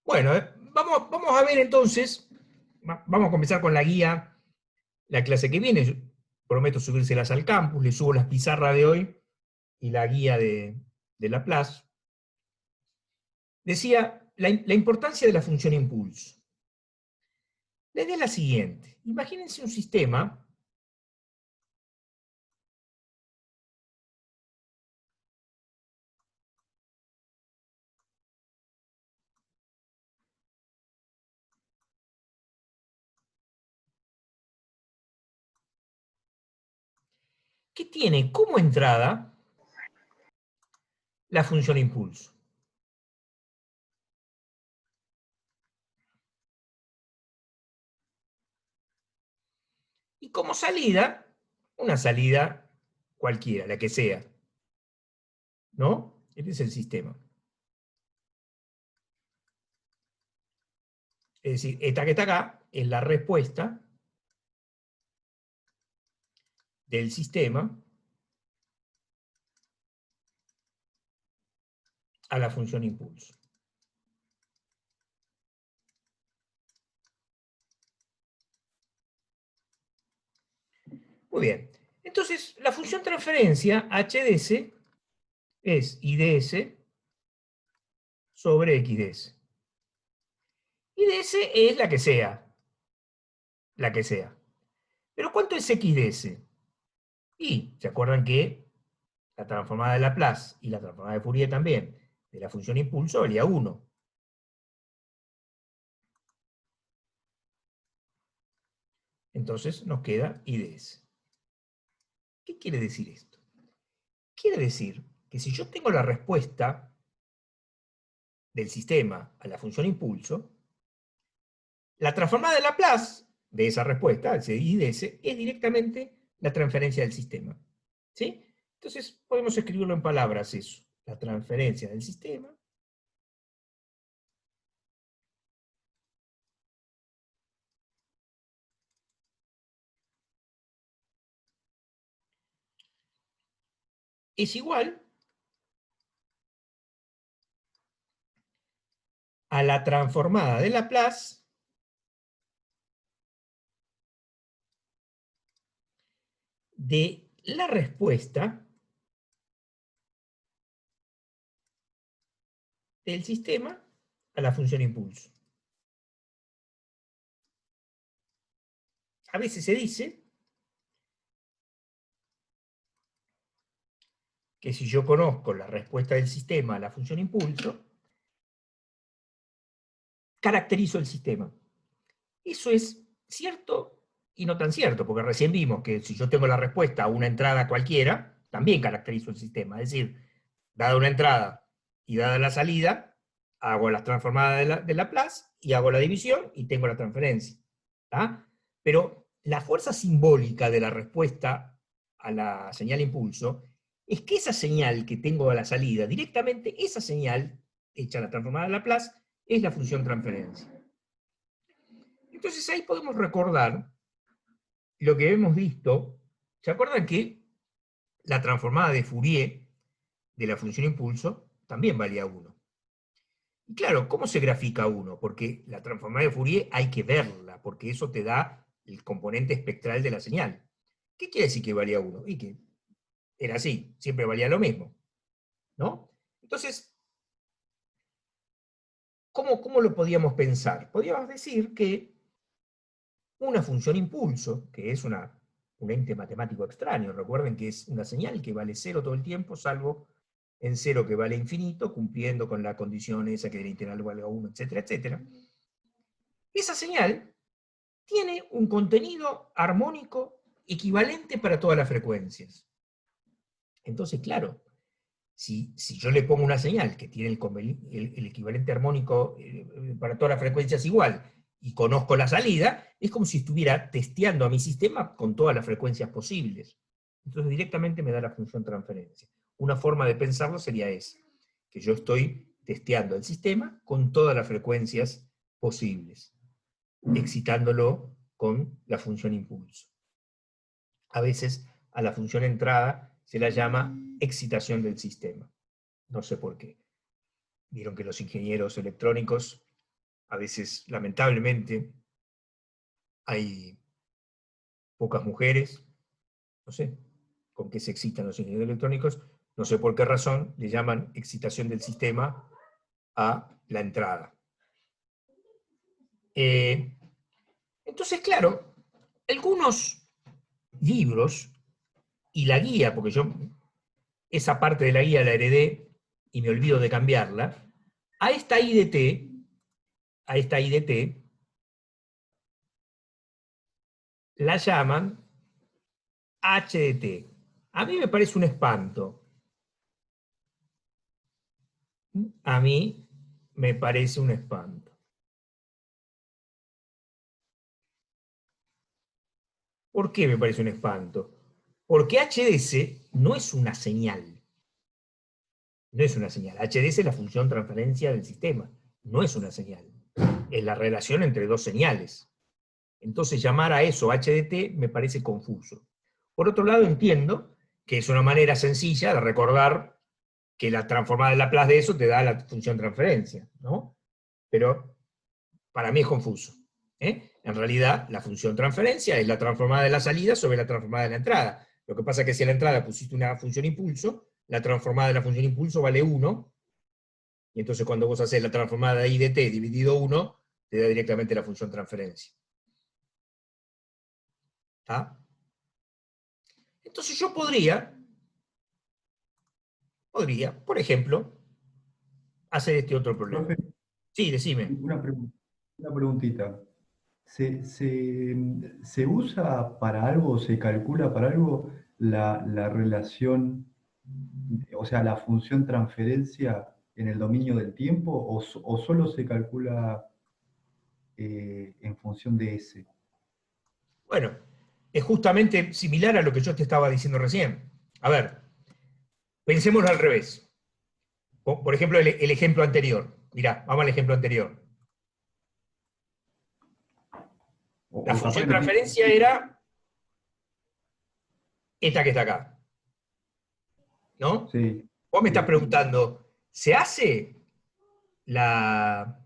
Bueno, vamos a ver entonces, vamos a comenzar con la guía, la clase que viene. Yo prometo subírselas al campus, les subo las pizarras de hoy y la guía de Laplace. Decía la importancia de la función impulso. La idea es la siguiente. Imagínense un sistema que tiene como entrada la función impulso. Y como salida, una salida cualquiera, la que sea. ¿No? Este es el sistema. Es decir, esta que está acá es la respuesta del sistema a la función impulso. Muy bien. Entonces, la función transferencia h de s es I ds sobre x ds. I ds es la que sea. La que sea. Pero ¿cuánto es x ds? Y, ¿se acuerdan que la transformada de Laplace y la transformada de Fourier también de la función impulso valía 1? Entonces nos queda I ds. ¿Qué quiere decir esto? Quiere decir que si yo tengo la respuesta del sistema a la función impulso, la transformada de Laplace de esa respuesta, el I de S, es directamente la transferencia del sistema. ¿Sí? Entonces podemos escribirlo en palabras eso. La transferencia del sistema es igual a la transformada de Laplace de la respuesta del sistema a la función impulso. A veces se dice que si yo conozco la respuesta del sistema a la función impulso, caracterizo el sistema. Eso es cierto y no tan cierto, porque recién vimos que si yo tengo la respuesta a una entrada cualquiera, también caracterizo el sistema. Es decir, dada una entrada y dada la salida, hago las transformadas de Laplace y hago la división y tengo la transferencia. ¿Tá? Pero la fuerza simbólica de la respuesta a la señal impulso es que esa señal que tengo a la salida, directamente esa señal, hecha la transformada de Laplace, es la función transferencia. Entonces ahí podemos recordar lo que hemos visto. ¿Se acuerdan que la transformada de Fourier de la función impulso también valía 1? Y claro, ¿cómo se grafica 1? Porque la transformada de Fourier hay que verla, porque eso te da el componente espectral de la señal. ¿Qué quiere decir que valía 1? Y que era así, siempre valía lo mismo, ¿no? Entonces, ¿cómo lo podíamos pensar? Podríamos decir que una función impulso, que es un ente matemático extraño, recuerden que es una señal que vale 0 todo el tiempo, salvo en 0 que vale infinito, cumpliendo con la condición esa que el integral valga 1, etcétera, etcétera. Esa señal tiene un contenido armónico equivalente para todas las frecuencias. Entonces, claro, si yo le pongo una señal que tiene el equivalente armónico para todas las frecuencias igual, y conozco la salida, es como si estuviera testeando a mi sistema con todas las frecuencias posibles. Entonces directamente me da la función transferencia. Una forma de pensarlo sería esa, que yo estoy testeando el sistema con todas las frecuencias posibles, excitándolo con la función impulso. A veces a la función entrada se la llama excitación del sistema. No sé por qué. Vieron que los ingenieros electrónicos a veces, lamentablemente, hay pocas mujeres, no sé, con qué se excitan los ingenieros electrónicos, no sé por qué razón, le llaman excitación del sistema a la entrada. Entonces, claro, algunos libros y la guía, porque yo esa parte de la guía la heredé y me olvido de cambiarla, a esta IDT, la llaman HDT. A mí me parece un espanto. A mí me parece un espanto. ¿Por qué me parece un espanto? Porque HDS no es una señal. No es una señal. HDS es la función transferencia del sistema. No es una señal. Es la relación entre dos señales. Entonces llamar a eso HDT me parece confuso. Por otro lado, entiendo que es una manera sencilla de recordar que la transformada de Laplace de eso te da la función transferencia, ¿no? Pero para mí es confuso. En realidad, la función transferencia es la transformada de la salida sobre la transformada de la entrada. Lo que pasa es que si a la entrada pusiste una función impulso, la transformada de la función impulso vale 1, y entonces cuando vos haces la transformada de I de t dividido 1, te da directamente la función transferencia. ¿Está? Entonces yo podría, por ejemplo, hacer este otro problema. Profe, Sí, decime. una preguntita. ¿Se usa para algo, se calcula para algo la relación, o sea, la función transferencia en el dominio del tiempo o solo se calcula en función de ese? Bueno, es justamente similar a lo que yo te estaba diciendo recién. A ver, pensémoslo al revés. Por ejemplo, el ejemplo anterior. Mirá, vamos al ejemplo anterior. La O capaz función que no tiene transferencia sentido. era esta que está acá, ¿no? Sí, Vos me estás sí. preguntando, ¿se hace la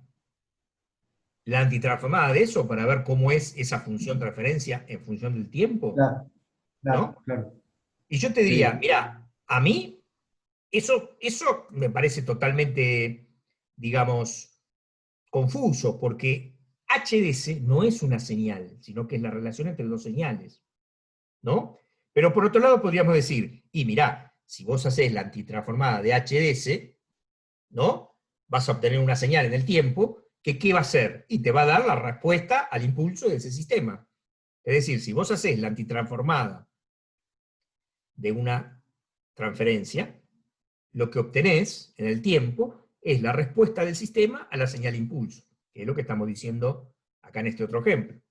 antitransformada de eso para ver cómo es esa función transferencia en función del tiempo? Claro, claro, ¿No? claro. Y yo te diría, Sí, mira, a mí eso me parece totalmente, digamos, confuso, porque HDS no es una señal, sino que es la relación entre dos señales, ¿no? Pero por otro lado podríamos decir, y mirá, si vos haces la antitransformada de HDS, ¿no? Vas a obtener una señal en el tiempo que ¿qué va a hacer? Y te va a dar la respuesta al impulso de ese sistema. Es decir, si vos haces la antitransformada de una transferencia, lo que obtenés en el tiempo es la respuesta del sistema a la señal impulso, que es lo que estamos diciendo acá en este otro ejemplo.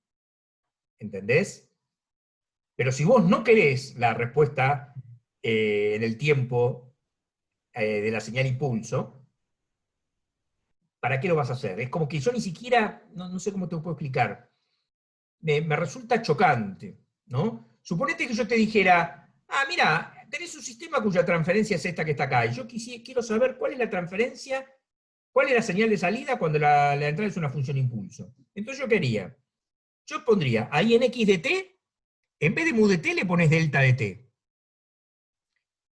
¿Entendés? Pero si vos no querés la respuesta en el tiempo de la señal impulso, ¿para qué lo vas a hacer? Es como que yo ni siquiera, no sé cómo te lo puedo explicar, me resulta chocante, ¿no? Suponete que yo te dijera, mira, tenés un sistema cuya transferencia es esta que está acá, y yo quiero saber cuál es la transferencia, cuál es la señal de salida cuando la entrada es una función impulso. Entonces yo pondría ahí en x de t, en vez de mu de t le pones delta de t.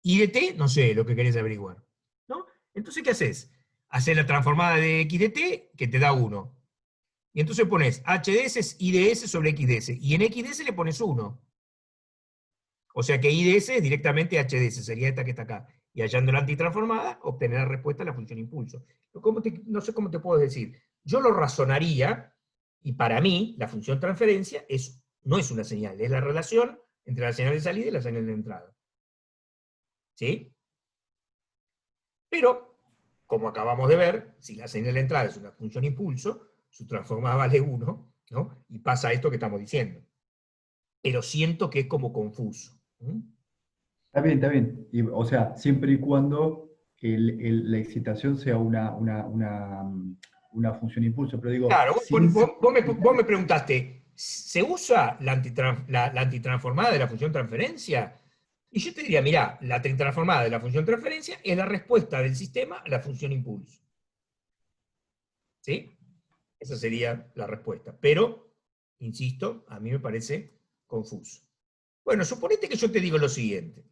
Y de t, no sé lo que querés averiguar. ¿No? Entonces, ¿qué haces? Haces la transformada de x de t, que te da 1. Y entonces pones HDS es IDS sobre XDS. Y en XDS le pones 1. O sea que IDS es directamente HDS, sería esta que está acá. Y hallando la antitransformada, obtener la respuesta a la función impulso. No sé cómo te puedo decir. Yo lo razonaría, y para mí, la función transferencia no es una señal, es la relación entre la señal de salida y la señal de entrada. ¿Sí? Pero, como acabamos de ver, si la señal de entrada es una función impulso, su transformada vale 1, ¿no? Y pasa esto que estamos diciendo. Pero siento que es como confuso. está bien, está bien. O sea, siempre y cuando la excitación sea una función impulso, pero digo, Claro, sin ser... vos me preguntaste, ¿se usa la antitransformada de la función transferencia? Y yo te diría, mirá, la antitransformada de la función transferencia es la respuesta del sistema a la función impulso. ¿Sí? Esa sería la respuesta. Pero, insisto, a mí me parece confuso. Bueno, suponete que yo te digo lo siguiente.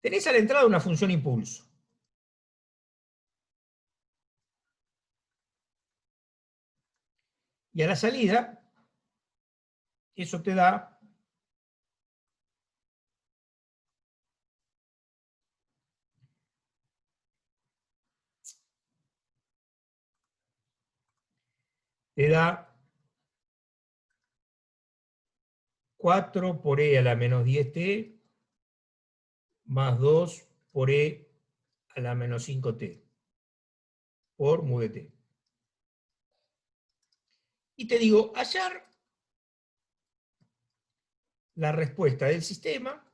Tenés a la entrada una función impulso. Y a la salida, eso te da 4 por e a la menos 10t más 2 por e a la menos 5t por mu de t. Y te digo, hallar la respuesta del sistema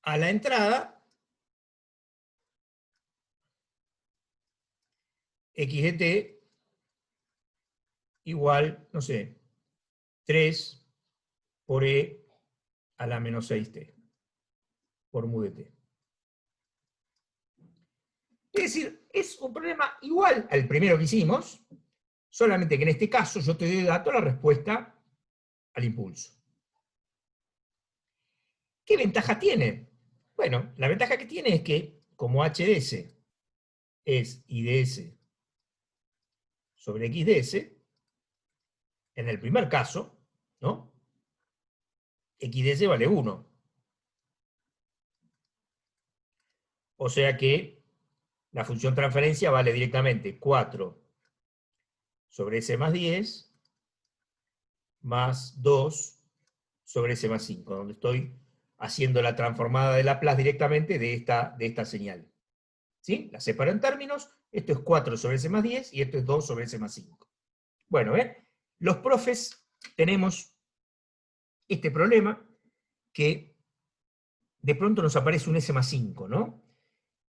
a la entrada x de t igual, no sé, 3 por e a la menos 6t por mu de t. Es decir, es un problema igual al primero que hicimos, solamente que en este caso yo te doy de dato la respuesta al impulso. ¿Qué ventaja tiene? Bueno, la ventaja que tiene es que como h de s es i de s sobre x de s, en el primer caso, ¿no? X de s vale 1. O sea que la función transferencia vale directamente 4 sobre s más 10 más 2 sobre s más 5, donde estoy haciendo la transformada de Laplace directamente de esta señal. ¿Sí? La separo en términos, esto es 4 sobre s más 10 y esto es 2 sobre s más 5. Bueno, los profes tenemos este problema que de pronto nos aparece un s más 5, ¿no?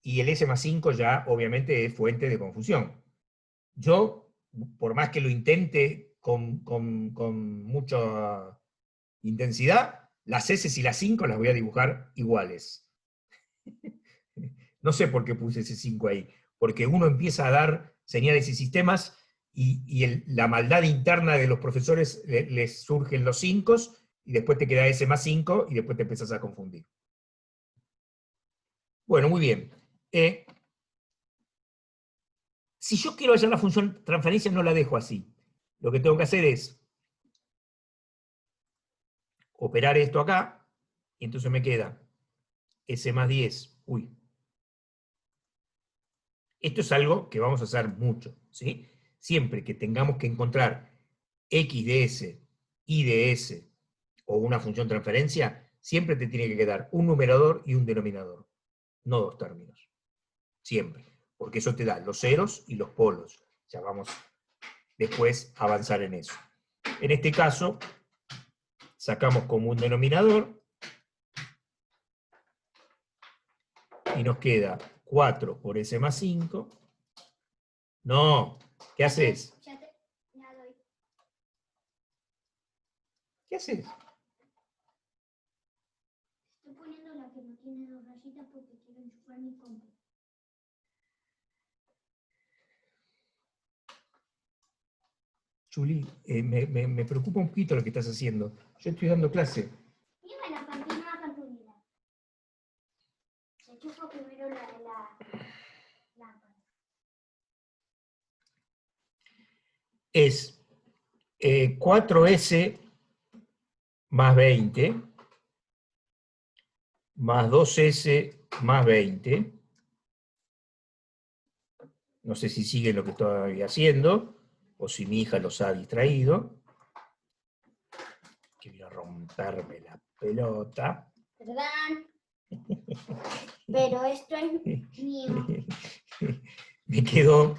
Y el s más 5 ya obviamente es fuente de confusión. Yo, por más que lo intente con mucha intensidad, las S y las 5 las voy a dibujar iguales. No sé por qué puse ese 5 ahí, porque uno empieza a dar señales y sistemas y la maldad interna de los profesores les surgen los 5 y después te queda S más 5 y después te empiezas a confundir. Bueno, muy bien. Si yo quiero hallar la función transferencia, no la dejo así. Lo que tengo que hacer es operar esto acá, y entonces me queda S más 10. Uy. Esto es algo que vamos a hacer mucho, ¿sí? Siempre que tengamos que encontrar x de s, y de s, o una función transferencia, siempre te tiene que quedar un numerador y un denominador, no dos términos. Siempre. Porque eso te da los ceros y los polos. Ya vamos después a avanzar en eso. En este caso, sacamos como un denominador y nos queda 4 por s más 5. No, ¿qué haces? ¿Qué haces? Estoy poniendo la que no tiene dos rayitas porque quiero enchufar mi compu. Juli, me preocupa un poquito lo que estás haciendo. Yo estoy dando clase. Dime la cartulina. Se enchufa primero la lámpara. Es 4s más 20 más 2s más 20. No sé si sigue lo que estoy haciendo o si mi hija los ha distraído. Quiero romperme la pelota. Perdón. Pero esto es mío. Me quedó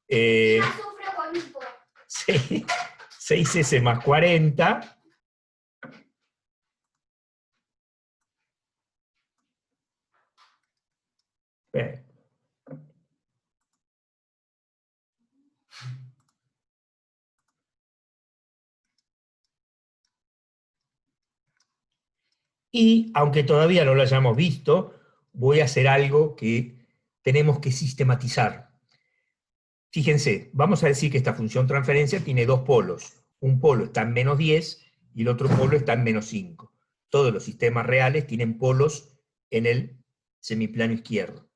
Ya sufro con hipo. 6s más 40. Y, aunque todavía no lo hayamos visto, voy a hacer algo que tenemos que sistematizar. Fíjense, vamos a decir que esta función transferencia tiene dos polos. Un polo está en -10 y el otro polo está en -5. Todos los sistemas reales tienen polos en el semiplano izquierdo.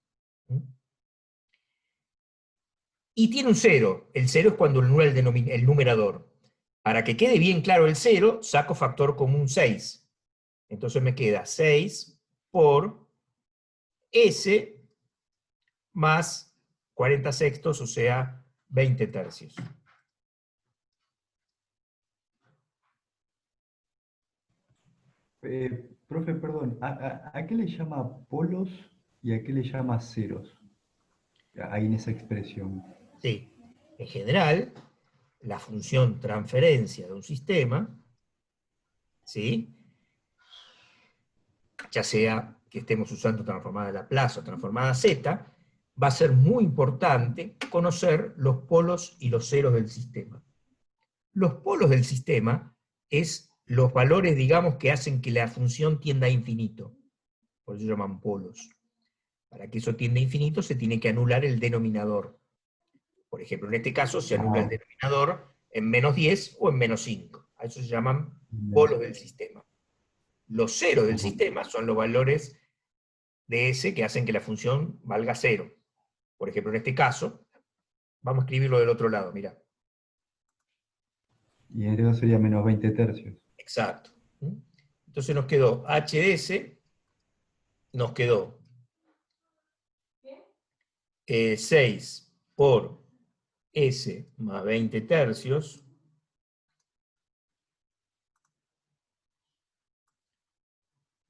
Y tiene un 0. El 0 es cuando anula el numerador. Para que quede bien claro el 0, saco factor común 6. Entonces me queda 6 por S más 40 sextos, o sea, 20 tercios. Profe, perdón, ¿a qué le llama polos y a qué le llama ceros? Ahí en esa expresión. Sí, en general, la función transferencia de un sistema, ¿sí?, ya sea que estemos usando transformada de Laplace o transformada Z, va a ser muy importante conocer los polos y los ceros del sistema. Los polos del sistema es los valores, digamos, que hacen que la función tienda a infinito. Por eso se llaman polos. Para que eso tienda a infinito se tiene que anular el denominador. Por ejemplo, en este caso se anula el denominador en -10 o en -5. A eso se llaman polos del sistema. Los ceros del sistema son los valores de S que hacen que la función valga 0. Por ejemplo, en este caso, vamos a escribirlo del otro lado, mira. Y en este caso sería -20 tercios. Exacto. Entonces nos quedó h de S, nos quedó 6 por S más 20 tercios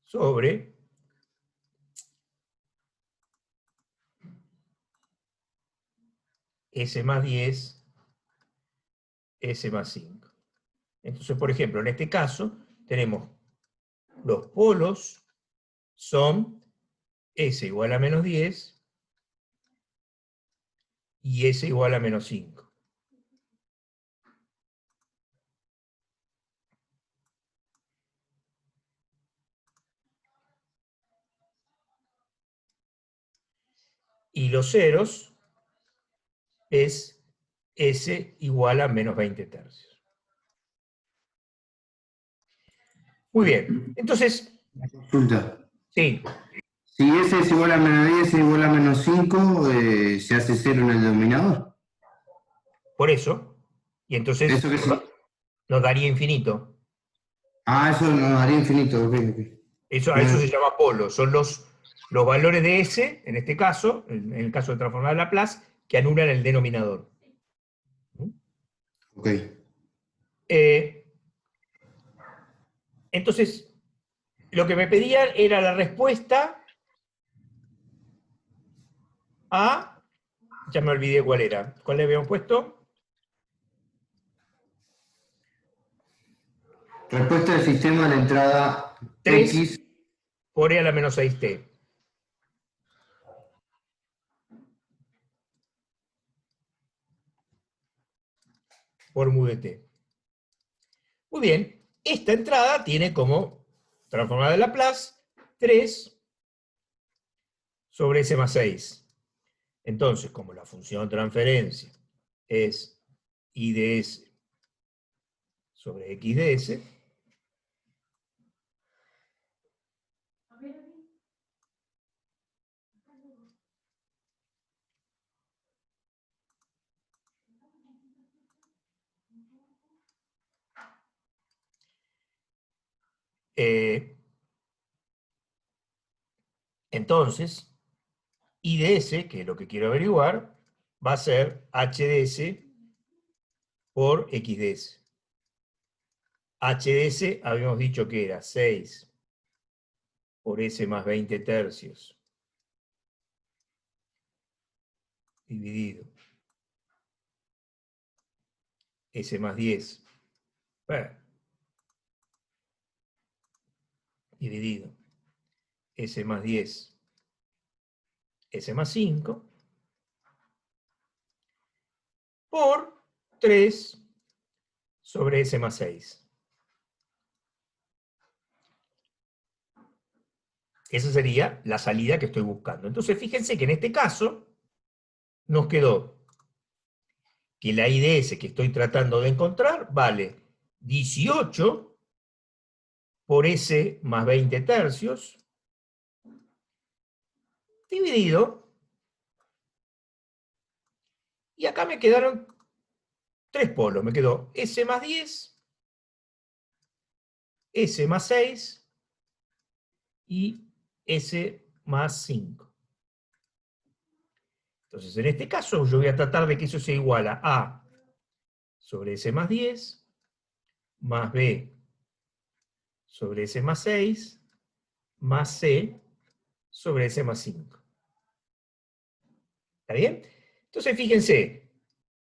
sobre S más 10, S más 5. Entonces, por ejemplo, en este caso, tenemos los polos son S igual a -10 y S igual a -5. Y los ceros es S igual a -20 tercios. Muy bien, entonces, Consulta. sí, Si S es igual a -10 es igual a -5, ¿se hace 0 en el denominador? por eso, y entonces ¿Eso qué sí? nos daría infinito. Ah, eso nos daría infinito, ok, ok. Eso, a eso se llama polo, son los valores de S, en este caso, en el caso de transformar a Laplace, que anulan el denominador. Ok. Entonces, lo que me pedían era la respuesta a, ya me olvidé cuál era, ¿cuál le habíamos puesto? Respuesta del sistema a la entrada 3 X. por E a la menos 6t. Por mu de t. Muy bien, esta entrada tiene como transformada de Laplace 3 sobre S más 6. Entonces, como la función de transferencia es I de S sobre X de S, entonces, I de S, que es lo que quiero averiguar, va a ser H de S por X de S. H de S habíamos dicho que era 6 por S más 20 tercios dividido S más 10 dividido S más 10 S más 5 por 3 sobre S más 6. Esa sería la salida que estoy buscando. Entonces, fíjense que en este caso nos quedó que la IDS que estoy tratando de encontrar vale 18 por S más 20 tercios, dividido, y acá me quedaron 3 polos. Me quedó S más 10, S más 6 y S más 5. Entonces, en este caso, yo voy a tratar de que eso sea igual a A sobre S más 10, más B sobre S más 6, más C sobre S más 5. ¿Está bien? Entonces, fíjense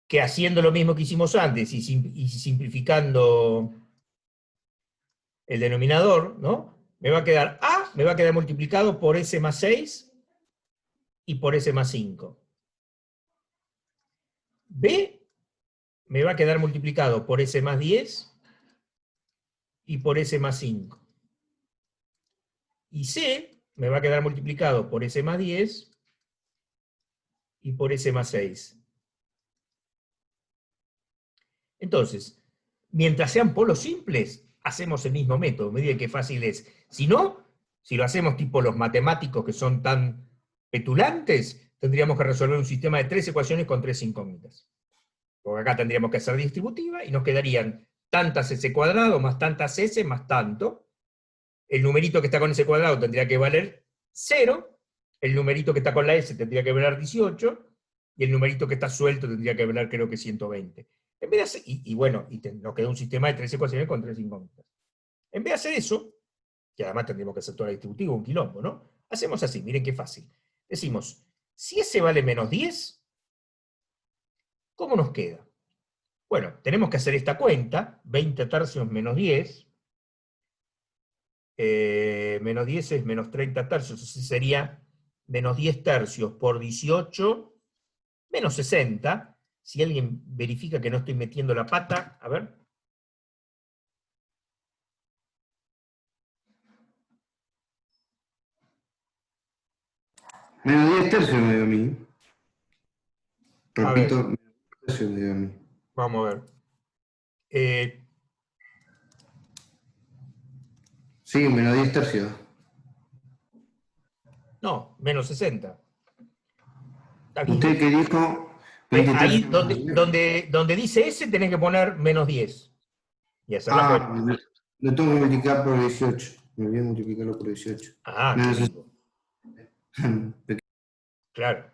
que haciendo lo mismo que hicimos antes y simplificando el denominador, ¿no? Me va a quedar A, me va a quedar multiplicado por S más 6 y por S más 5. B me va a quedar multiplicado por S más 10 y por S más 5. Y C me va a quedar multiplicado por S más 10 y por S más 6. Entonces, mientras sean polos simples, hacemos el mismo método. Me digan qué fácil es. Si no, si lo hacemos tipo los matemáticos que son tan petulantes, tendríamos que resolver un sistema de 3 ecuaciones con 3 incógnitas. Porque acá tendríamos que hacer distributiva y nos quedarían tantas S cuadrado más tantas S más tanto. El numerito que está con S cuadrado tendría que valer 0, el numerito que está con la S tendría que valer 18, y el numerito que está suelto tendría que valer creo que 120. En vez de hacer, nos queda un sistema de 3 ecuaciones con 3 incógnitas. En vez de hacer eso, que además tendríamos que hacer toda la distributiva, un quilombo, ¿no? Hacemos así, miren qué fácil. Decimos, si S vale menos 10, ¿cómo nos queda? Bueno, tenemos que hacer esta cuenta, 20 tercios menos 10, menos 10 es menos 30 tercios, así sería menos 10 tercios por 18, menos 60. Si alguien verifica que no estoy metiendo la pata, a ver. Menos 10 tercios me dio a mí. A Repito, ver, menos 10 tercios me dio a mí. vamos a ver. Sí, menos 10 tercios. No, menos 60. Está bien. Usted que dijo 20 Ahí tercios. donde dice S tenés que poner menos 10 y hacer la cuenta. Lo tengo que multiplicar por 18. Me voy a multiplicarlo por 18. Ah, qué Menos vivo. Claro.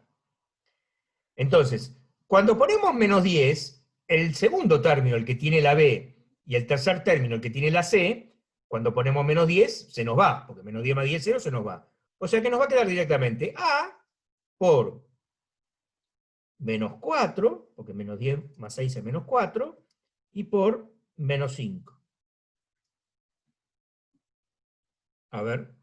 Entonces, cuando ponemos menos 10, el segundo término, el que tiene la B, y el tercer término, el que tiene la C, cuando ponemos menos 10, se nos va, porque menos 10 más 10, 0, se nos va. O sea que nos va a quedar directamente A por menos 4, porque menos 10 más 6 es menos 4, y por menos 5. A ver.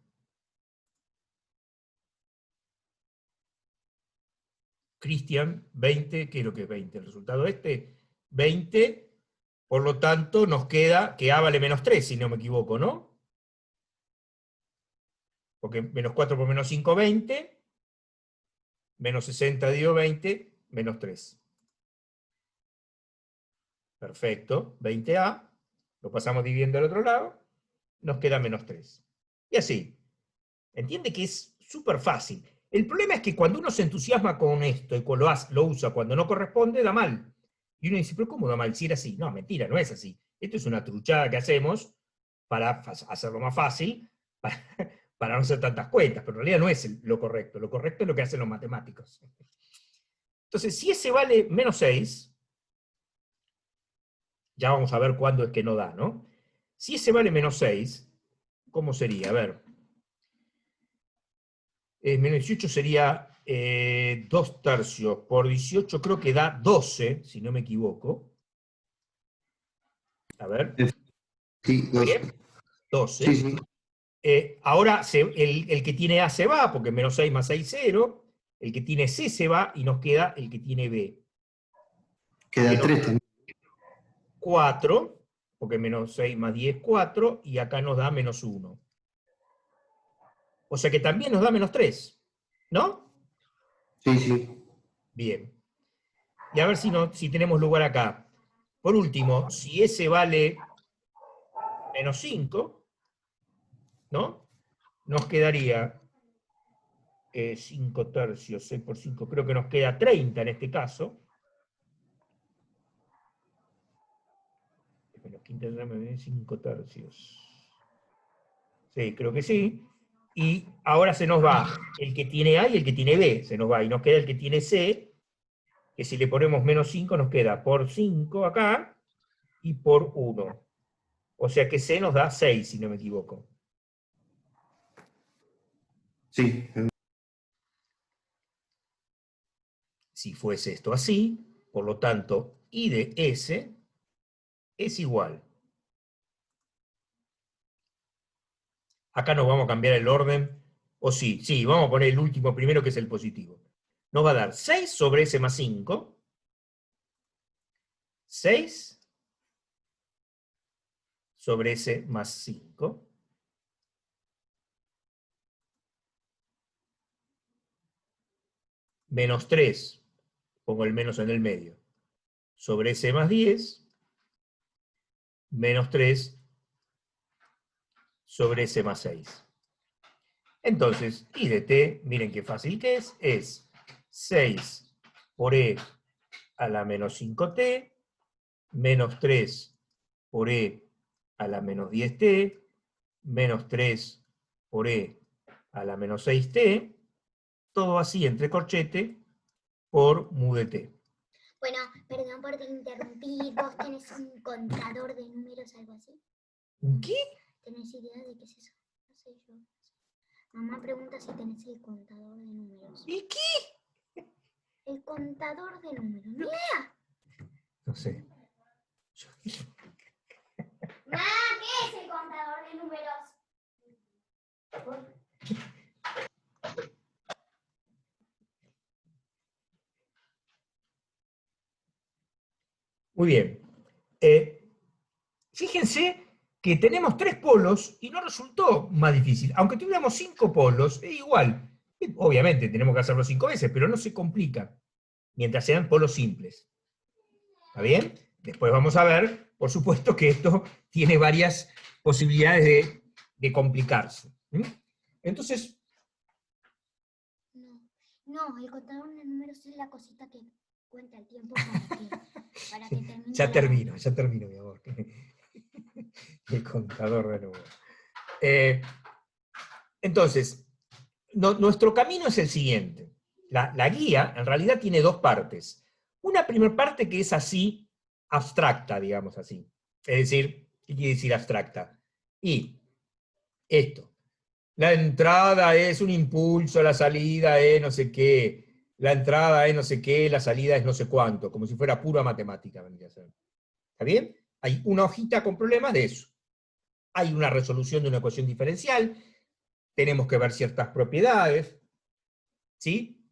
Cristian, 20, ¿qué es lo que es 20? El resultado 20, por lo tanto nos queda que A vale menos 3, si no me equivoco, ¿no? Porque menos 4 por menos 5, 20, menos 60 dividido 20, menos 3. Perfecto, 20A, lo pasamos dividiendo al otro lado, nos queda menos 3. Y así, entiende que es súper fácil. El problema es que cuando uno se entusiasma con esto y lo usa cuando no corresponde, da mal. Y uno dice, pero ¿cómo da mal si era así? No, mentira, no es así. Esto es una truchada que hacemos para hacerlo más fácil, para no hacer tantas cuentas, pero en realidad no es lo correcto. Lo correcto es lo que hacen los matemáticos. Entonces, si ese vale menos 6, ya vamos a ver cuándo es que no da, ¿no? Si ese vale menos 6, ¿cómo sería? A ver. Menos 18 sería 2 tercios por 18, creo que da 12, si no me equivoco. A ver. Sí, ¿Está bien? 12. Sí, sí. Ahora el que tiene A se va, porque menos 6 más 6, 0. El que tiene C se va y nos queda el que tiene B. Queda 3 también. 4, porque menos 6 más 10, 4, y acá nos da menos 1. O sea que también nos da menos 3, ¿no? Sí, sí. Bien. Y a ver si tenemos lugar acá. Por último, si S vale menos 5, ¿no? Nos quedaría 5 tercios, 6 por 5, creo que nos queda 30 en este caso. Menos 5 tercios. Sí, creo que sí. Y ahora se nos va el que tiene A y el que tiene B, se nos va. Y nos queda el que tiene C, que si le ponemos menos 5 nos queda por 5 acá y por 1. O sea que C nos da 6, si no me equivoco. Sí. Si fuese esto así, por lo tanto, I de S es igual. Acá nos vamos a cambiar el orden. O sí, vamos a poner el último primero, que es el positivo. Nos va a dar 6 sobre S más 5. 6 sobre S más 5. Menos 3, pongo el menos en el medio, sobre S más 10, menos 3 sobre S más 6. Entonces, I de T, miren qué fácil que es 6 por E a la menos 5T, menos 3 por E a la menos 10T, menos 3 por E a la menos 6T, todo así entre corchete por mu de T. Bueno, perdón por interrumpir. ¿Vos tenés un contador de números, algo así? ¿Qué? ¿Tenés idea de qué es eso? No sé yo. Mamá pregunta si tenés el contador de números. ¿Y qué? El contador de números. ¡Ni idea! No sé. Ma, ¿qué es el contador de números? Muy bien. Fíjense que tenemos 3 polos y no resultó más difícil. Aunque tuviéramos 5 polos, es igual. Obviamente tenemos que hacerlo 5 veces, pero no se complica. Mientras sean polos simples. ¿Está bien? Después vamos a ver, por supuesto, que esto tiene varias posibilidades de complicarse. Entonces, No, el contador de números es la cosita que cuenta el tiempo para que termine. ya termino, mi amor. El contador de números. Entonces, nuestro camino es el siguiente. La guía, en realidad, tiene 2 partes. Una primera parte que es así, abstracta, digamos así. Es decir, ¿qué quiere decir abstracta? Y esto. La entrada es un impulso, la salida es no sé qué, la entrada es no sé qué, la salida es no sé cuánto, como si fuera pura matemática, vendría a ser. ¿Está bien? Hay una hojita con problemas de eso. Hay una resolución de una ecuación diferencial, tenemos que ver ciertas propiedades, ¿sí?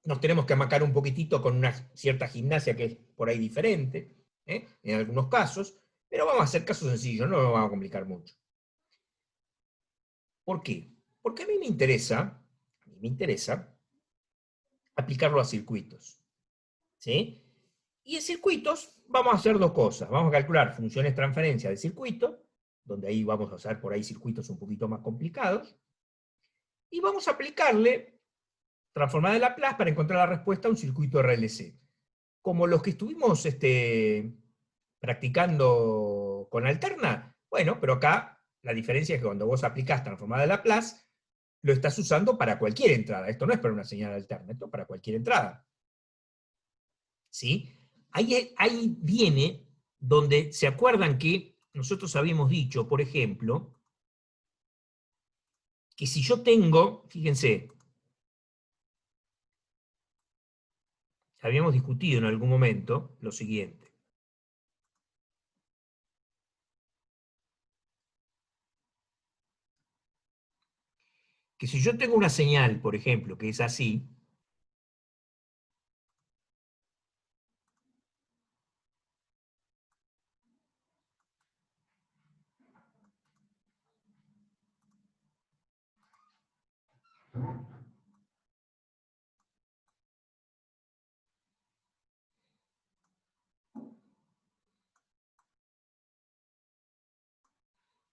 Nos tenemos que amacar un poquitito con una cierta gimnasia que es por ahí diferente, en algunos casos, pero vamos a hacer casos sencillos, no nos vamos a complicar mucho. ¿Por qué? Porque a mí me interesa aplicarlo a circuitos, ¿sí? Y en circuitos vamos a hacer 2 cosas. Vamos a calcular funciones transferencia de circuito, donde ahí vamos a hacer por ahí circuitos un poquito más complicados, y vamos a aplicarle transformada de Laplace para encontrar la respuesta a un circuito RLC. Como los que estuvimos practicando con alterna, bueno, pero acá la diferencia es que cuando vos aplicás transformada de Laplace, lo estás usando para cualquier entrada. Esto no es para una señal alterna, esto es para cualquier entrada. ¿Sí? Ahí viene donde se acuerdan que nosotros habíamos dicho, por ejemplo, que si yo tengo, fíjense, habíamos discutido en algún momento lo siguiente. Que si yo tengo una señal, por ejemplo, que es así,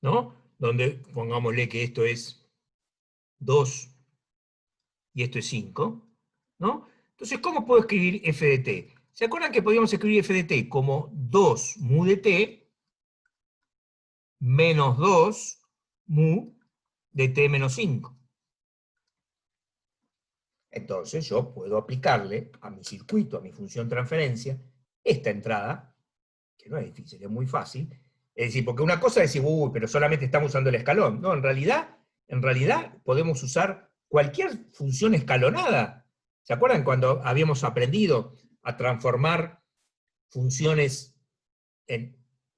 ¿no? Donde pongámosle que esto es 2 y esto es 5, ¿no? Entonces, ¿cómo puedo escribir f de t? ¿Se acuerdan que podíamos escribir f de t como 2 mu de t menos 2 mu de t menos 5? Entonces yo puedo aplicarle a mi circuito, a mi función transferencia, esta entrada, que no es difícil, es muy fácil. Es decir, porque una cosa es decir, uy, pero solamente estamos usando el escalón. No, en realidad podemos usar cualquier función escalonada. ¿Se acuerdan cuando habíamos aprendido a transformar funciones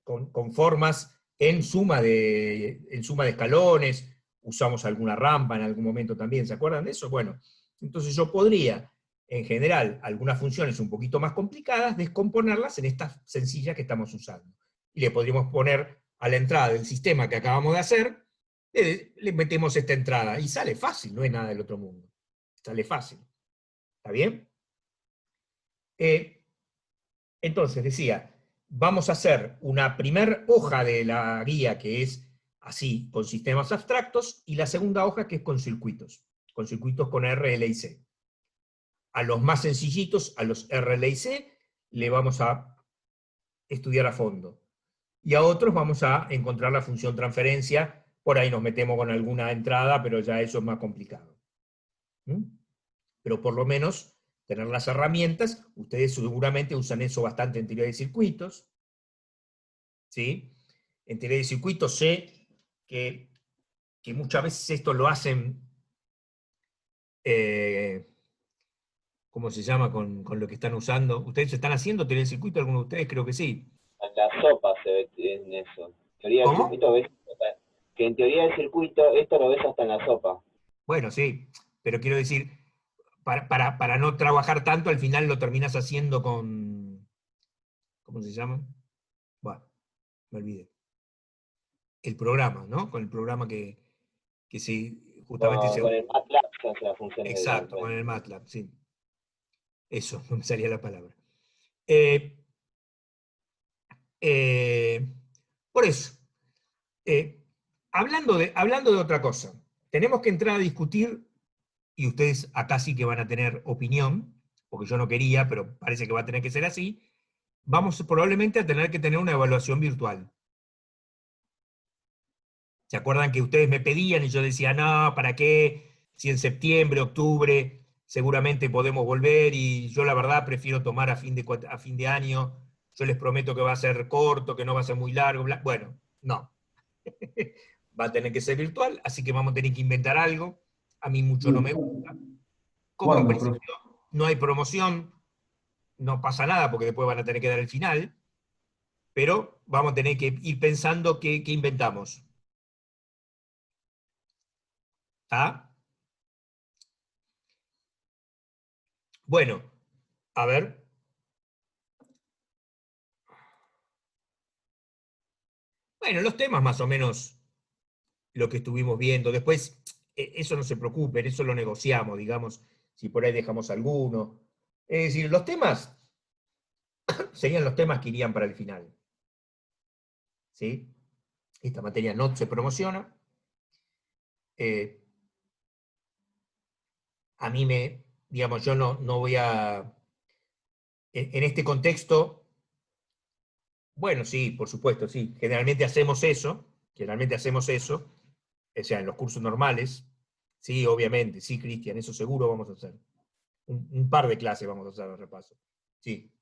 con formas en suma de escalones? Usamos alguna rampa en algún momento también, ¿se acuerdan de eso? Bueno, entonces yo podría, en general, algunas funciones un poquito más complicadas, descomponerlas en estas sencillas que estamos usando. Y le podríamos poner a la entrada del sistema que acabamos de hacer, le metemos esta entrada, y sale fácil, no es nada del otro mundo. Sale fácil. ¿Está bien? Entonces, decía, vamos a hacer una primer hoja de la guía que es así, con sistemas abstractos, y la segunda hoja que es con circuitos con R, L y C. A los más sencillitos, a los R, L y C, le vamos a estudiar a fondo. Y a otros vamos a encontrar la función transferencia, por ahí nos metemos con alguna entrada, pero ya eso es más complicado. Pero por lo menos tener las herramientas, ustedes seguramente usan eso bastante en teoría de circuitos, ¿sí? En teoría de circuitos sé que muchas veces esto lo hacen, ¿cómo se llama? Con lo que están usando. ¿Ustedes están haciendo teoría de circuito? ¿Algunos de ustedes? Creo que sí. En la sopa se ve en eso. Teoría del ¿Cómo? circuito ves que en teoría del circuito esto lo ves hasta en la sopa. Bueno, sí, pero quiero decir, para no trabajar tanto, al final lo terminas haciendo con, ¿cómo se llama? Bueno, me olvidé. El programa, ¿no? Con el programa que justamente se... Con el MATLAB se hacen las funciones de Exacto, con transferencia. el MATLAB, sí. Eso, no me salía la palabra. Por eso, hablando de otra cosa, tenemos que entrar a discutir, y ustedes acá sí que van a tener opinión, porque yo no quería, pero parece que va a tener que ser así, vamos probablemente a tener que tener una evaluación virtual. ¿Se acuerdan que ustedes me pedían y yo decía, no, ¿para qué? Si en septiembre, octubre, seguramente podemos volver, y yo la verdad prefiero tomar a fin de año, yo les prometo que va a ser corto, que no va a ser muy largo, bueno, no. Va a tener que ser virtual, así que vamos a tener que inventar algo. A mí mucho no me gusta. Como en ¿Cuándo, profe? principio no hay promoción, no pasa nada porque después van a tener que dar el final, pero vamos a tener que ir pensando qué inventamos. ¿Está? Bueno, a ver. Bueno, los temas más o menos lo que estuvimos viendo. Después, eso no se preocupen, eso lo negociamos, digamos, si por ahí dejamos alguno. Es decir, los temas serían los temas que irían para el final. ¿Sí? Esta materia no se promociona. A mí digamos, yo no voy a... En este contexto, bueno, sí, por supuesto, sí. Generalmente hacemos eso, o sea, en los cursos normales, sí, obviamente, sí, Cristian, eso seguro vamos a hacer. Un par de clases vamos a hacer de repaso. Sí.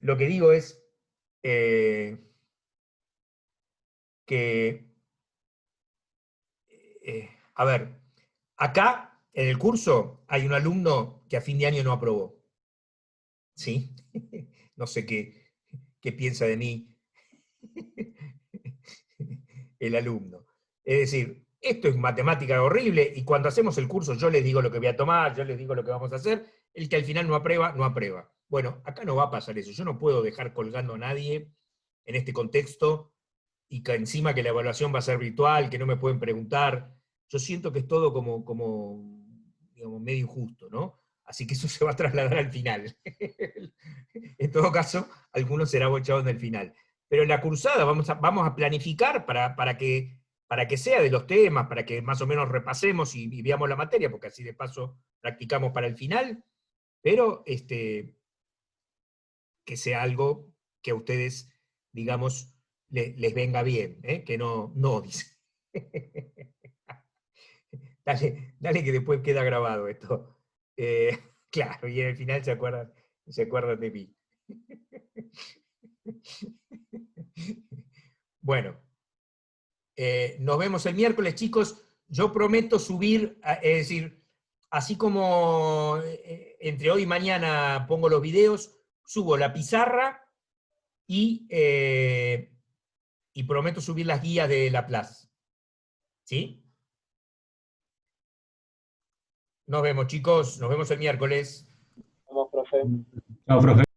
Lo que digo es que, a ver, acá en el curso hay un alumno que a fin de año no aprobó. ¿Sí? No sé qué piensa de mí el alumno. Es decir, esto es matemática horrible, y cuando hacemos el curso yo les digo lo que voy a tomar, yo les digo lo que vamos a hacer, el que al final no aprueba, no aprueba. Bueno, acá no va a pasar eso, yo no puedo dejar colgando a nadie en este contexto, y que encima que la evaluación va a ser virtual, que no me pueden preguntar. Yo siento que es todo como digamos, medio injusto, ¿no? Así que eso se va a trasladar al final. En todo caso, algunos será bochado en el final. pero en la cursada vamos a planificar para que sea de los temas, para que más o menos repasemos y veamos la materia, porque así de paso practicamos para el final, pero que sea algo que a ustedes, digamos, les venga bien, que no dice. Dale que después queda grabado esto. Claro, y en el final se acuerdan de mí. Bueno, nos vemos el miércoles, chicos. Yo prometo subir, es decir, así como entre hoy y mañana pongo los videos, subo la pizarra y prometo subir las guías de Laplace. ¿Sí? Nos vemos, chicos. Nos vemos el miércoles. Vamos, profe. Chao, profe.